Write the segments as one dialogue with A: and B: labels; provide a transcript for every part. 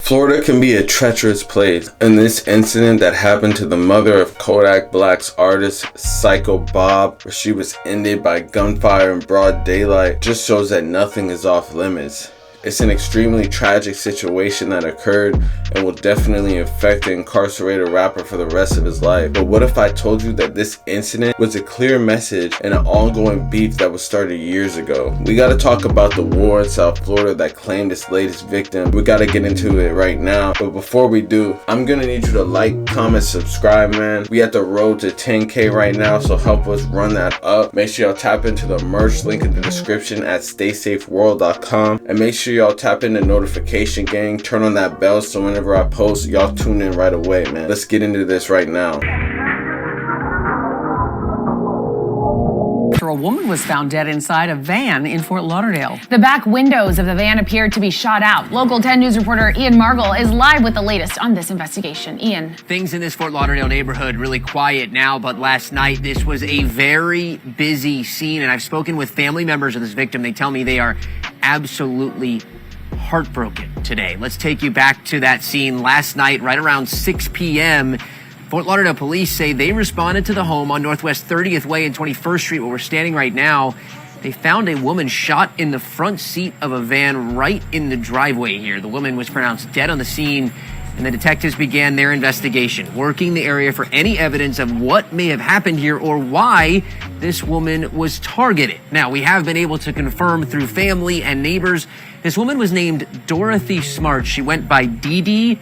A: Florida can be a treacherous place, and this incident that happened to the mother of Kodak Black's artist SYKO Bob, where she was ended by gunfire in broad daylight, just shows that nothing is off limits. It's an extremely tragic situation that occurred and will definitely affect the incarcerated rapper for the rest of his life. But what if I told you that this incident was a clear message and an ongoing beef that was started years ago? We gotta talk about the war in South Florida that claimed its latest victim. We gotta get into it right now. But before we do, I'm gonna need you to like, comment, subscribe, man. We at the road to 10K right now, so help us run that up. Make sure y'all tap into the merch link in the description at staysafeworld.com, and make sure y'all tap in the notification gang, turn on that bell so whenever I post, y'all tune in right away, man. Let's get into this right now.
B: After a woman was found dead inside a van in Fort Lauderdale.
C: The back windows of the van appeared to be shot out. Local 10 News reporter Ian Margle is live with the latest on this investigation. Ian.
D: Things in this Fort Lauderdale neighborhood really quiet now, but last night this was a very busy scene, and I've spoken with family members of this victim. They tell me they are absolutely heartbroken today. Let's take you back to that scene last night, right around 6 p.m. Fort Lauderdale police say they responded to the home on Northwest 30th Way and 21st Street, where we're standing right now. They found a woman shot in the front seat of a van right in the driveway here. The woman was pronounced dead on the scene, and the detectives began their investigation, working the area for any evidence of what may have happened here or why this woman was targeted. Now, we have been able to confirm through family and neighbors, this woman was named Dorothy Smart. She went by Dee Dee.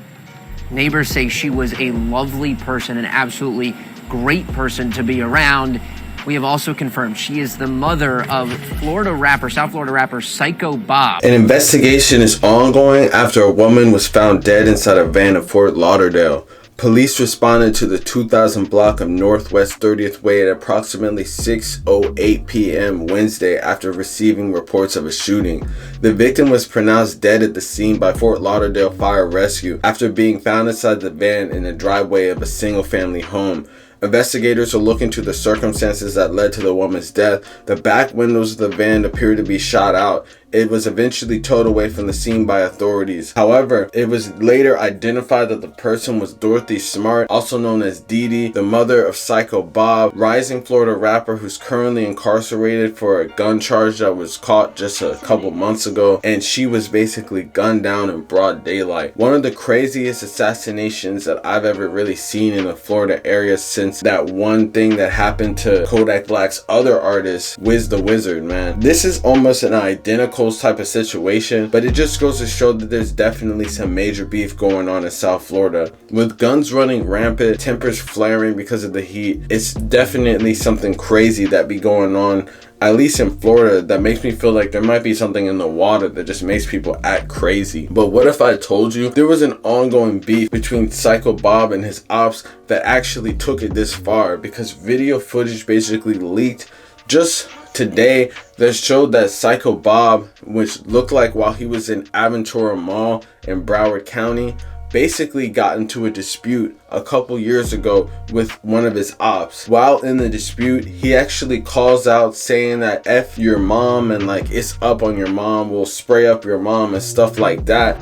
D: Neighbors say she was a lovely person, an absolutely great person to be around. We have also confirmed she is the mother of South Florida rapper SYKO Bob.
A: An investigation is ongoing after a woman was found dead inside a van in Fort Lauderdale. Police responded to the 2000 block of Northwest 30th Way at approximately 6:08 p.m. Wednesday after receiving reports of a shooting. The victim was pronounced dead at the scene by Fort Lauderdale Fire Rescue after being found inside the van in the driveway of a single-family home. Investigators are looking into the circumstances that led to the woman's death. The back windows of the van appear to be shot out. It was eventually towed away from the scene by authorities. However, it was later identified that the person was Dorothy Smart, also known as Dee Dee, the mother of SYKO Bob, rising Florida rapper who's currently incarcerated for a gun charge that was caught just a couple months ago, and she was basically gunned down in broad daylight. One of the craziest assassinations that I've ever really seen in the Florida area since that one thing that happened to Kodak Black's other artist, Wiz the Wizard, man. This is almost an identical type of situation, but it just goes to show that there's definitely some major beef going on in South Florida. With guns running rampant, tempers flaring because of the heat, it's definitely something crazy that be going on, at least in Florida, that makes me feel like there might be something in the water that just makes people act crazy. But what if I told you there was an ongoing beef between SYKO Bob and his ops that actually took it this far, because video footage basically leaked just today that showed that SYKO Bob, which looked like while he was in Aventura Mall in Broward County, basically got into a dispute a couple years ago with one of his ops. While in the dispute, he actually calls out saying that F your mom and like it's up on your mom, we'll spray up your mom and stuff like that.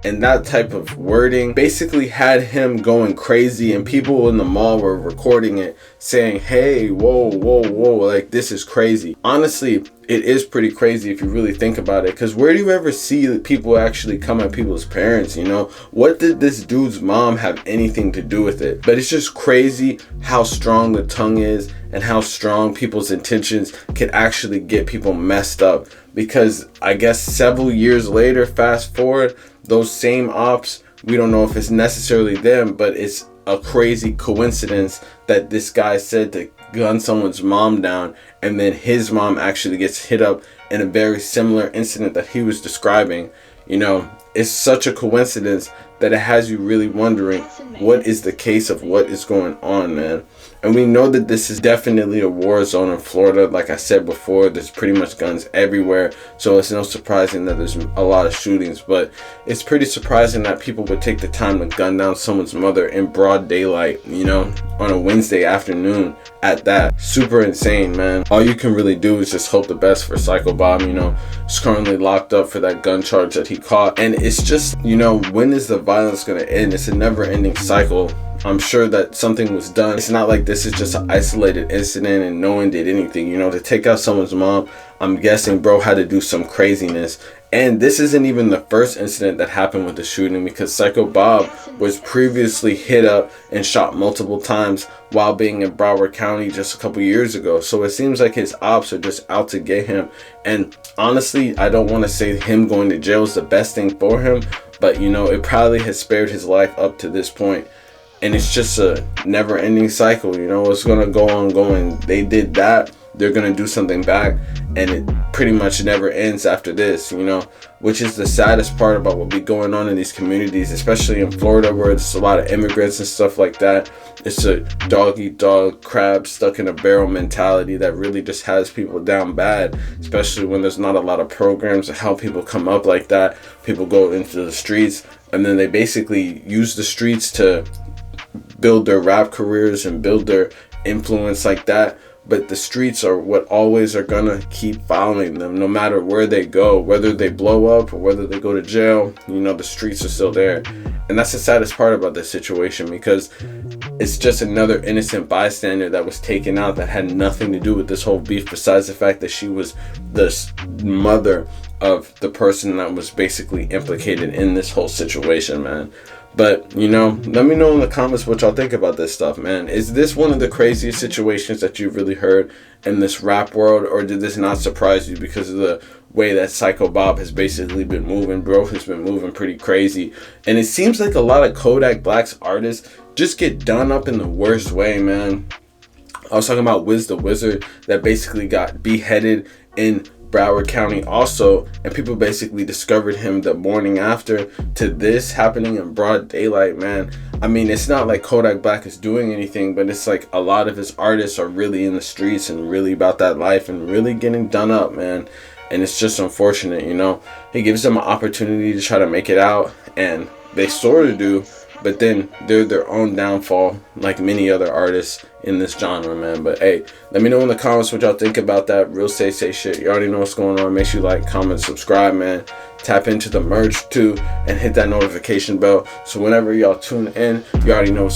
A: And that type of wording basically had him going crazy, and people in the mall were recording it saying, hey, whoa, like this is crazy. Honestly, it is pretty crazy if you really think about it, because where do you ever see people actually come at people's parents, you know? What did this dude's mom have anything to do with it? But it's just crazy how strong the tongue is and how strong people's intentions can actually get people messed up. Because I guess several years later, fast forward, those same ops, we don't know if it's necessarily them, but it's a crazy coincidence that this guy said to gun someone's mom down, and then his mom actually gets hit up in a very similar incident that he was describing. You know, it's such a coincidence that it has you really wondering what is the case of what is going on, man. And we know that this is definitely a war zone in Florida. Like I said before, there's pretty much guns everywhere. So it's no surprising that there's a lot of shootings. But it's pretty surprising that people would take the time to gun down someone's mother in broad daylight, you know, on a Wednesday afternoon at that. Super insane, man. All you can really do is just hope the best for SYKO Bob, you know. He's currently locked up for that gun charge that he caught. And it's just, you know, when is the violence going to end? It's a never-ending cycle. I'm sure that something was done. It's not like this is just an isolated incident and no one did anything. You know, to take out someone's mom, I'm guessing bro had to do some craziness. And this isn't even the first incident that happened with the shooting, because SYKO Bob was previously hit up and shot multiple times while being in Broward County just a couple years ago. So it seems like his ops are just out to get him. And honestly, I don't want to say him going to jail is the best thing for him, but you know, it probably has spared his life up to this point. And it's just a never-ending cycle, you know. It's gonna go on going. They did that, they're gonna do something back, and it pretty much never ends after this, you know, which is the saddest part about what be going on in these communities, especially in Florida, where there's a lot of immigrants and stuff like that. It's a dog-eat-dog, crab stuck in a barrel mentality that really just has people down bad, especially when there's not a lot of programs to help people come up like that. People go into the streets, and then they basically use the streets to build their rap careers and build their influence like that. But the streets are what always are gonna keep following them, no matter where they go, whether they blow up or whether they go to jail. You know, the streets are still there. And that's the saddest part about this situation, because it's just another innocent bystander that was taken out that had nothing to do with this whole beef, besides the fact that she was the mother of the person that was basically implicated in this whole situation, man. But, you know, let me know in the comments what y'all think about this stuff, man. Is this one of the craziest situations that you've really heard in this rap world, or did this not surprise you because of the way that SYKO Bob has basically been moving? Bro has been moving pretty crazy. And it seems like a lot of Kodak Black's artists just get done up in the worst way, man. I was talking about Wiz the Wizard that basically got beheaded in Broward County also, and people basically discovered him the morning after, to this happening in broad daylight, man. I mean, it's not like Kodak Black is doing anything, but it's like a lot of his artists are really in the streets and really about that life and really getting done up, man. And it's just unfortunate, you know. He gives them an opportunity to try to make it out, and they sort of do, but then they're their own downfall, like many other artists in this genre, man. But hey, let me know in the comments what y'all think about that. Real say shit. You already know what's going on. Make sure you like, comment, subscribe, man. Tap into the merch too, and hit that notification bell, so whenever y'all tune in, you already know what's